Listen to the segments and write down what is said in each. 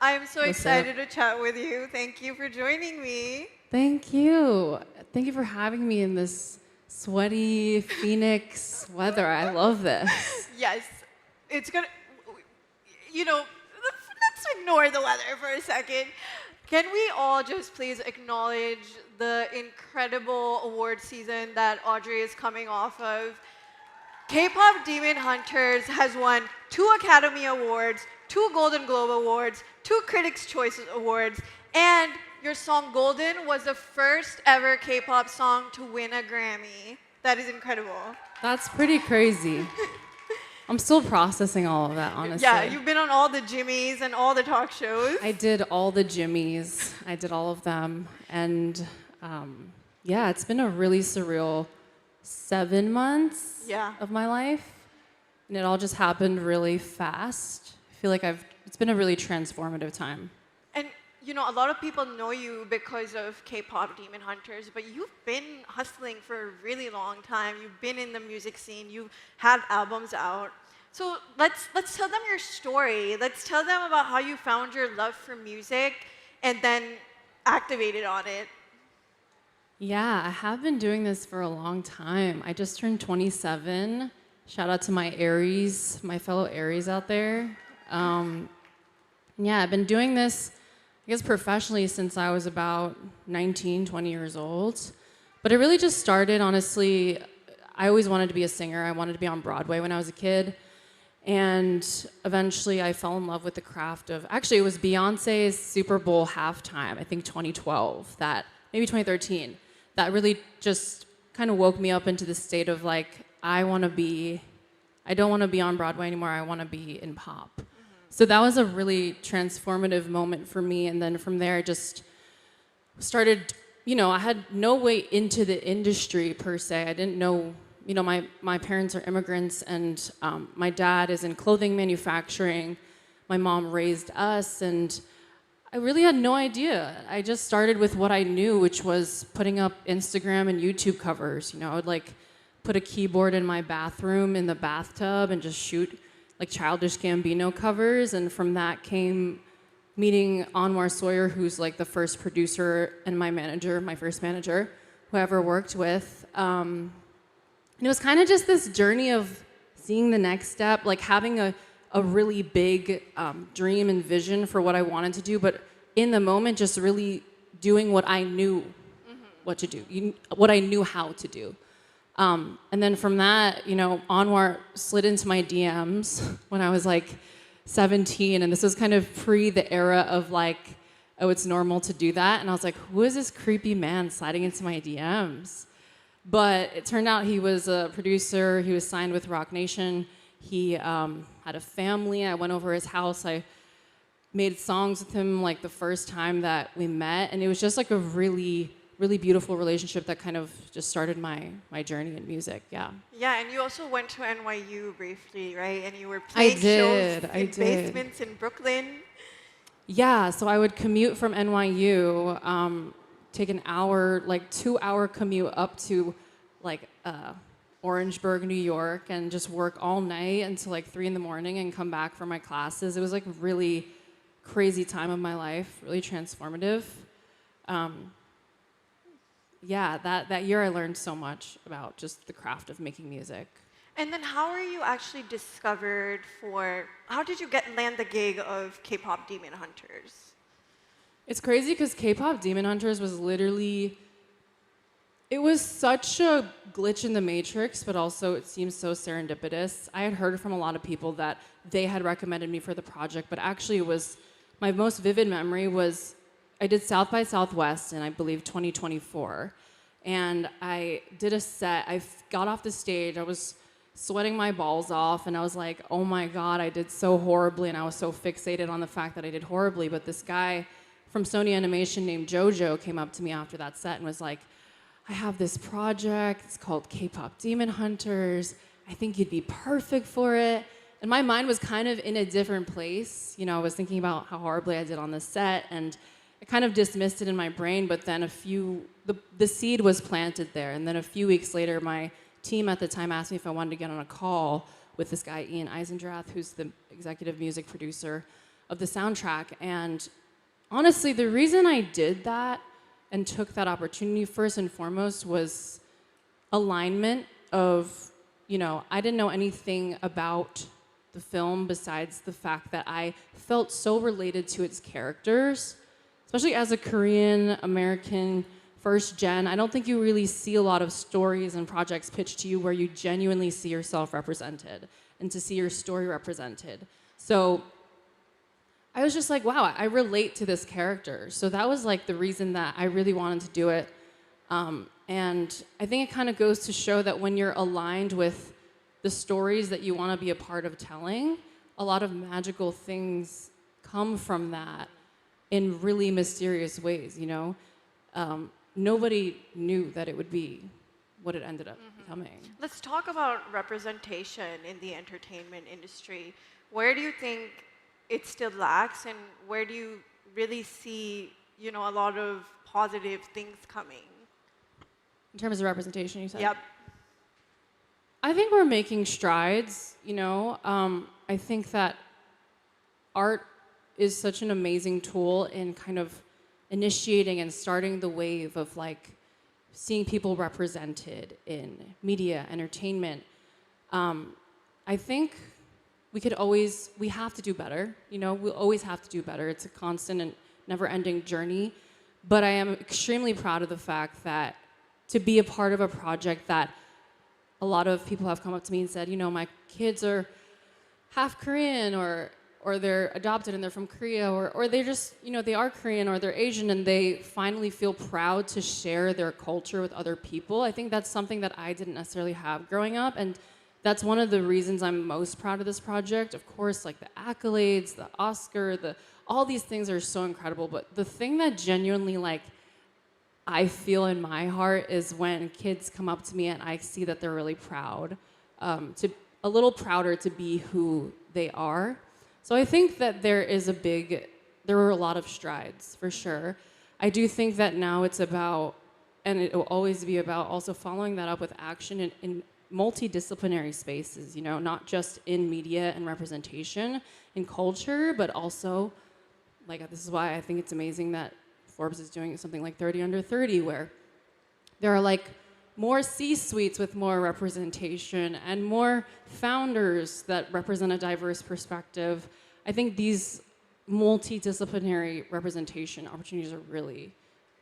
I'm so What's excited to chat with you. Thank you for joining me. Thank you. Thank you for having me in this sweaty Phoenix weather. I love this. Yes, it's gonna, let's ignore the weather for a second. Can we all just please acknowledge the incredible award season that Audrey is coming off of? K-pop Demon Hunters has won 2 Academy Awards, 2 Golden Globe Awards, 2 Critics' Choice Awards, and your song Golden was the first ever K-pop song to win a Grammy. That is incredible. That's pretty crazy. I'm still processing all of that, honestly. Yeah, you've been on all the Jimmys and all the talk shows. I did all the Jimmys. I did all of them. And yeah, it's been a really surreal 7 months of my life. And it all just happened really fast. I feel like it's been a really transformative time. And a lot of people know you because of K-pop Demon Hunters, but you've been hustling for a really long time. You've been in the music scene. You've had albums out. So let's tell them your story. Let's tell them about how you found your love for music and then activated on it. Yeah, I have been doing this for a long time. I just turned 27. Shout out to my Aries, my fellow Aries out there. Yeah, I've been doing this, I guess, professionally since I was about 19, 20 years old. But it really just started, honestly, I always wanted to be a singer. I wanted to be on Broadway when I was a kid. And eventually I fell in love with the craft of, actually it was Beyonce's Super Bowl halftime, I think 2012, maybe 2013, that really just kind of woke me up into the state of like, I don't want to be on Broadway anymore, I want to be in pop. Mm-hmm. So that was a really transformative moment for me, and then from there I just started, I had no way into the industry per se. I didn't know, my parents are immigrants, and my dad is in clothing manufacturing. My mom raised us, and I really had no idea. I just started with what I knew, which was putting up Instagram and YouTube covers. I would put a keyboard in my bathroom in the bathtub and just shoot Childish Gambino covers. And from that came meeting Anwar Sawyer, who's the first producer and my first manager, who I ever worked with. And it was kind of just this journey of seeing the next step, having a really big dream and vision for what I wanted to do, but in the moment, just really doing what I knew what to do, what I knew how to do. And then from that, Anwar slid into my DMs when I was 17, and this was kind of pre the era of oh, it's normal to do that. And I was like, who is this creepy man sliding into my DMs? But it turned out he was a producer. He was signed with Rock Nation. He had a family. I went over his house. I made songs with him the first time that we met, and it was just a really, really beautiful relationship that kind of just started my journey in music. Yeah. Yeah, and you also went to NYU briefly, right? And you were playing shows in basements in Brooklyn. Yeah, so I would commute from NYU, take an hour, 2-hour commute up to Orangeburg, New York, and just work all night until 3 in the morning and come back for my classes. It was really crazy time of my life, really transformative. Yeah, that year I learned so much about just the craft of making music. And then how were you actually discovered how did you land the gig of K-pop Demon Hunters? It's crazy because K-pop Demon Hunters was literally, it was such a glitch in the matrix, but also it seems so serendipitous. I had heard from a lot of people that they had recommended me for the project, but actually it was, my most vivid memory was I did South by Southwest in, I believe, 2024. And I did a set. I got off the stage. I was sweating my balls off. And I was like, oh, my God, I did so horribly. And I was so fixated on the fact that I did horribly. But this guy from Sony Animation named Jojo came up to me after that set and was like, I have this project. It's called K-pop Demon Hunters. I think you'd be perfect for it. And my mind was kind of in a different place. I was thinking about how horribly I did on the set. And I kind of dismissed it in my brain, but then the seed was planted there. And then a few weeks later, my team at the time asked me if I wanted to get on a call with this guy, Ian Eisendrath, who's the executive music producer of the soundtrack. And honestly, the reason I did that and took that opportunity first and foremost was alignment of, I didn't know anything about the film besides the fact that I felt so related to its characters, especially as a Korean American first gen. I don't think you really see a lot of stories and projects pitched to you where you genuinely see yourself represented and to see your story represented. So I was just like, wow, I relate to this character. So that was like the reason that I really wanted to do it. And I think it kind of goes to show that when you're aligned with the stories that you want to be a part of telling, a lot of magical things come from that in really mysterious ways, Nobody knew that it would be what it ended up becoming. Let's talk about representation in the entertainment industry. Where do you think it still lacks, and where do you really see, a lot of positive things coming? In terms of representation, you said? Yep. I think we're making strides, I think that art is such an amazing tool in kind of initiating and starting the wave of like seeing people represented in media, entertainment. I think we have to do better. We'll always have to do better. It's a constant and never-ending journey. But I am extremely proud of the fact that to be a part of a project that a lot of people have come up to me and said, my kids are half Korean or they're adopted and they're from Korea, or they just, they are Korean or they're Asian and they finally feel proud to share their culture with other people. I think that's something that I didn't necessarily have growing up, and that's one of the reasons I'm most proud of this project. Of course, like the accolades, the Oscar, all these things are so incredible, but the thing that genuinely I feel in my heart is when kids come up to me and I see that they're really proud, a little prouder to be who they are. So I think that there were a lot of strides, for sure. I do think that now it's about, and it will always be about, also following that up with action in multidisciplinary spaces, not just in media and representation, in culture, but also, this is why I think it's amazing that Forbes is doing something like 30 Under 30, where there are more C-suites with more representation and more founders that represent a diverse perspective. I think these multidisciplinary representation opportunities are really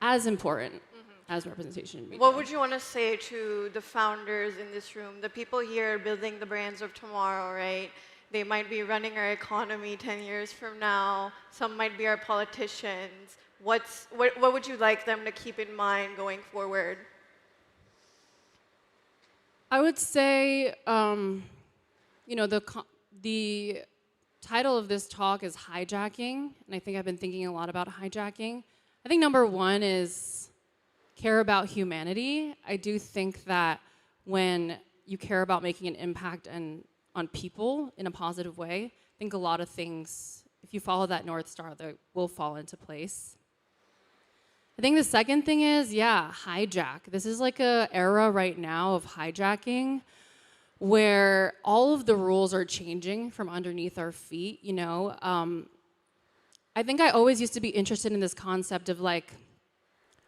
as important as representation in media. What would you want to say to the founders in this room, the people here building the brands of tomorrow, right? They might be running our economy 10 years from now. Some might be our politicians. What would you like them to keep in mind going forward? I would say, the title of this talk is hijacking, and I think I've been thinking a lot about hijacking. I think number one is care about humanity. I do think that when you care about making an impact on people in a positive way, I think a lot of things, if you follow that North Star, they will fall into place. I think the second thing is, hijack. This is a era right now of hijacking where all of the rules are changing from underneath our feet, I think I always used to be interested in this concept of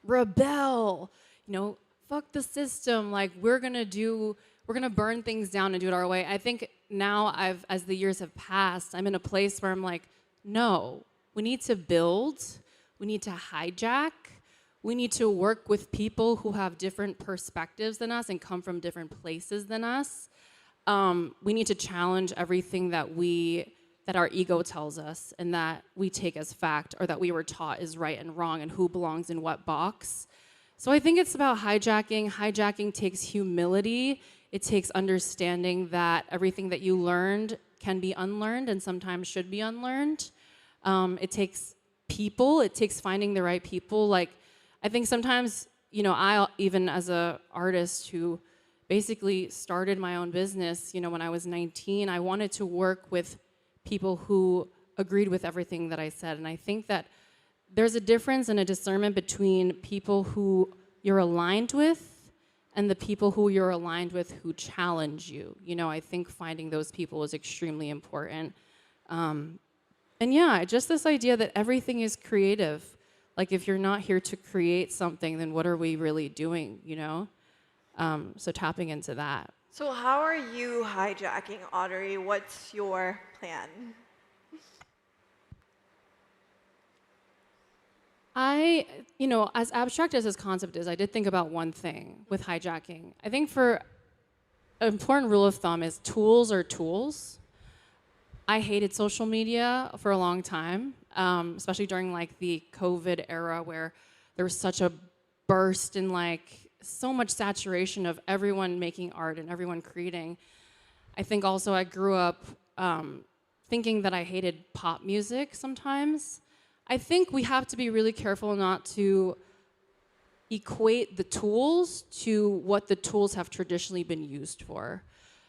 rebel, fuck the system, we're gonna burn things down and do it our way. I think now as the years have passed, I'm in a place where I'm no, we need to build, we need to hijack, we need to work with people who have different perspectives than us and come from different places than us. We need to challenge everything that our ego tells us and that we take as fact or that we were taught is right and wrong and who belongs in what box. So I think it's about hijacking. Hijacking takes humility. It takes understanding that everything that you learned can be unlearned and sometimes should be unlearned. It takes people. It takes finding the right people. I think sometimes, I, even as an artist who basically started my own business, when I was 19, I wanted to work with people who agreed with everything that I said. And I think that there's a difference and a discernment between people who you're aligned with and the people who you're aligned with who challenge you. I think finding those people is extremely important. And yeah, just this idea that everything is creative. Like if you're not here to create something, then what are we really doing, you know? So tapping into that. So how are you hijacking, Audrey? What's your plan? As abstract as this concept is, I did think about one thing with hijacking. I think for an important rule of thumb is tools are tools. I hated social media for a long time, especially during like the COVID era where there was such a burst in like so much saturation of everyone making art and everyone creating. I think also I grew up thinking that I hated pop music sometimes. I think we have to be really careful not to equate the tools to what the tools have traditionally been used for.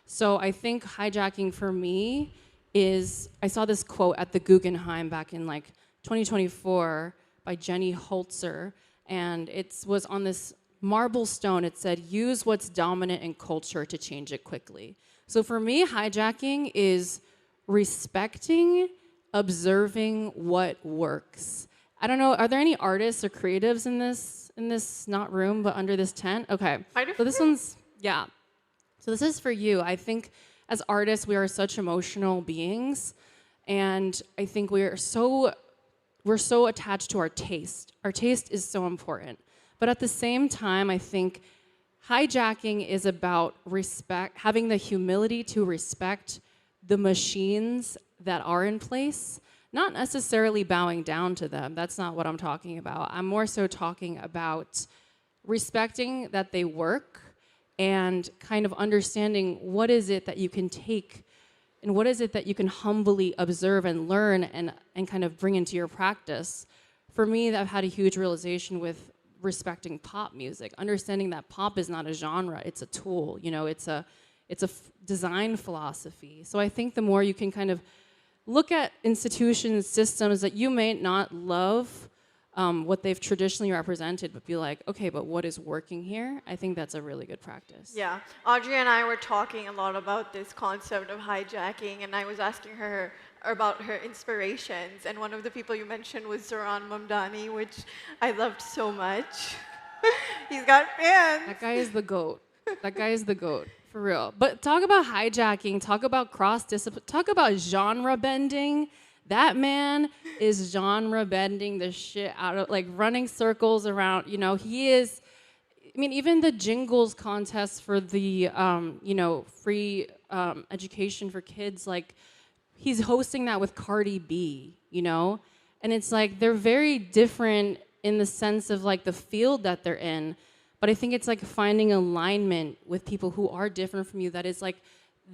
So I think hijacking for me is, I saw this quote at the Guggenheim back in like 2024 by Jenny Holzer, and it was on this marble stone. It said, use what's dominant in culture to change it quickly. So for me, hijacking is respecting, observing what works. I don't know, are there any artists or creatives in this not room, but under this tent? Okay, so this one's, yeah. So this is for you. I think as artists, we are such emotional beings, and I think we're so attached to our taste. Our taste is so important. But at the same time, I think hijacking is about respect, having the humility to respect the machines that are in place, not necessarily bowing down to them. That's not what I'm talking about. I'm more so talking about respecting that they work and kind of understanding what is it that you can take and what is it that you can humbly observe and learn and kind of bring into your practice. For me, I've had a huge realization with respecting pop music, understanding that pop is not a genre, it's a tool, you know, it's a design philosophy. So I think the more you can kind of look at institutions, systems that you may not love what they've traditionally represented, but be like, okay, but what is working here? I think that's a really good practice. Yeah, Audrey and I were talking a lot about this concept of hijacking, and I was asking her about her inspirations, and one of the people you mentioned was Zoran Mamdani, which I loved so much. He's got fans. That guy is the GOAT. That guy is the GOAT, for real. But talk about hijacking, talk about cross-discipline, talk about genre bending. That man is genre bending the shit out of, like running circles around, you know, he is, I mean, even the jingles contest for the, free education for kids, like, he's hosting that with Cardi B, you know? And it's like, they're very different in the sense of like the field that they're in. But I think it's like finding alignment with people who are different from you. That is like,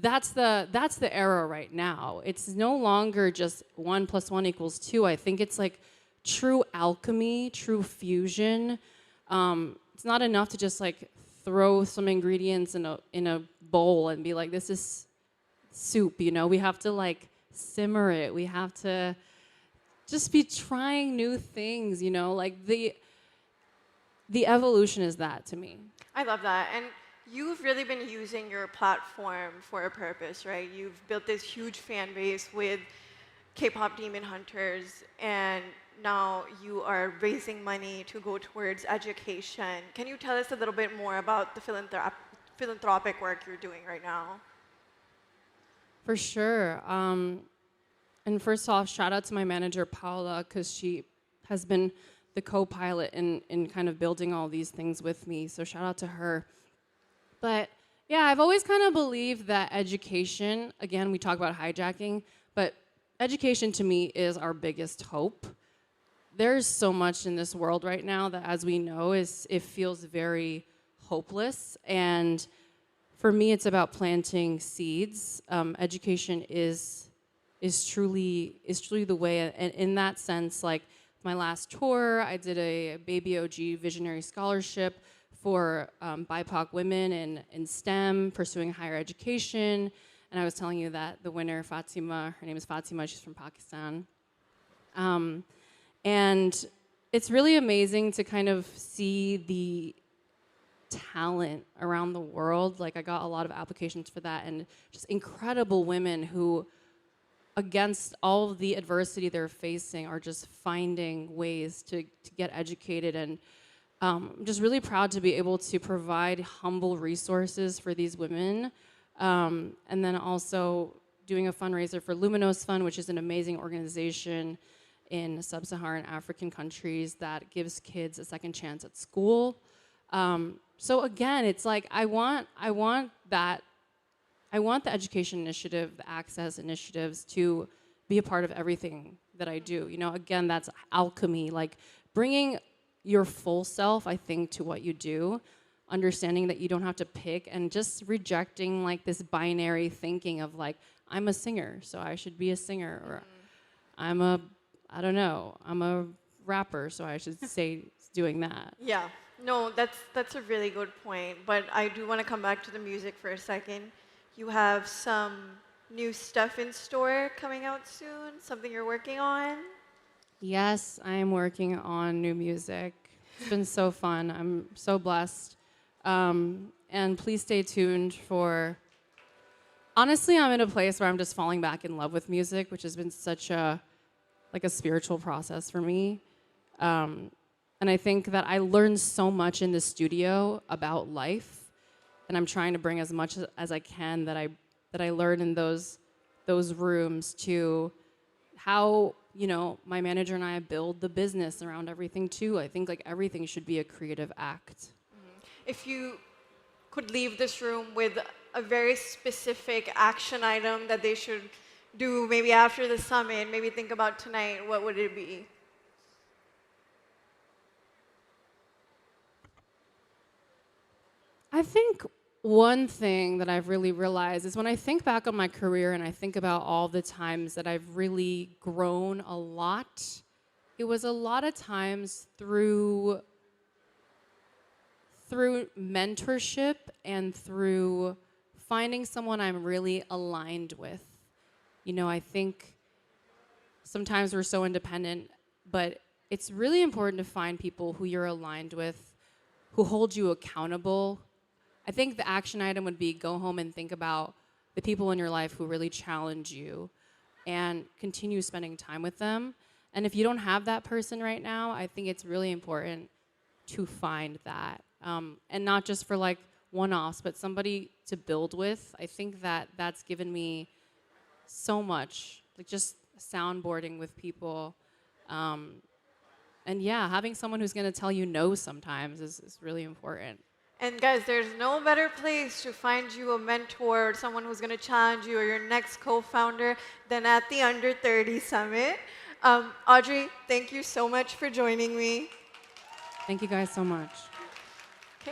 that's the era right now. It's no longer just 1 + 1 = 2. I think it's like true alchemy, true fusion. It's not enough to just like throw some ingredients in a bowl and be like, this is soup, you know? We have to like simmer it. We have to just be trying new things, you know? Like the evolution is that to me. I love that. And you've really been using your platform for a purpose, right? You've built this huge fan base with K-pop Demon Hunters, and now you are raising money to go towards education. Can you tell us a little bit more about the philanthropic work you're doing right now? For sure. And first off, shout out to my manager, Paula, because she has been the co-pilot in kind of building all these things with me. So shout out to her. But yeah, I've always kind of believed that education, again, we talk about hijacking, but education to me is our biggest hope. There's so much in this world right now that, as we know, it feels very hopeless. And for me, it's about planting seeds. Education is truly the way. And in that sense, like my last tour, I did a Baby OG Visionary Scholarship for BIPOC women in STEM, pursuing higher education. And I was telling you that the winner, Fatima, her name is Fatima, she's from Pakistan. And it's really amazing to kind of see the talent around the world. Like I got a lot of applications for that, and just incredible women who against all of the adversity they're facing, are just finding ways to get educated. And I'm just really proud to be able to provide humble resources for these women. And then also doing a fundraiser for Luminos Fund, which is an amazing organization in sub-Saharan African countries that gives kids a second chance at school. So again, it's like I want the education initiative, the access initiatives to be a part of everything that I do. You know, again, that's alchemy, like bringing your full self, I think, to what you do, understanding that you don't have to pick, and just rejecting like this binary thinking of like, I'm a singer, so I should be a singer, or I'm a rapper, so I should say doing that. Yeah, no, that's a really good point. But I do want to come back to the music for a second. You have some new stuff in store coming out soon, something you're working on? Yes, I am working on new music. It's been so fun. I'm so blessed. And please stay tuned for... Honestly, I'm in a place where I'm just falling back in love with music, which has been such a spiritual process for me. And I think that I learned so much in the studio about life, and I'm trying to bring as much as I can that I learned in those rooms to how, you know, my manager and I build the business around everything too. I think like everything should be a creative act. If you could leave this room with a very specific action item that they should do maybe after the summit, maybe think about tonight, what would it be? I think one thing that I've really realized is when I think back on my career and I think about all the times that I've really grown a lot, it was a lot of times through mentorship and through finding someone I'm really aligned with. You know, I think sometimes we're so independent, but it's really important to find people who you're aligned with, who hold you accountable. I think the action item would be go home and think about the people in your life who really challenge you and continue spending time with them. And if you don't have that person right now, I think it's really important to find that. And not just for like one-offs, but somebody to build with. I think that that's given me so much, like just soundboarding with people. And yeah, having someone who's gonna tell you no sometimes is really important. And guys, there's no better place to find you a mentor or someone who's going to challenge you or your next co-founder than at the Under 30 Summit. Audrey, thank you so much for joining me. Thank you guys so much.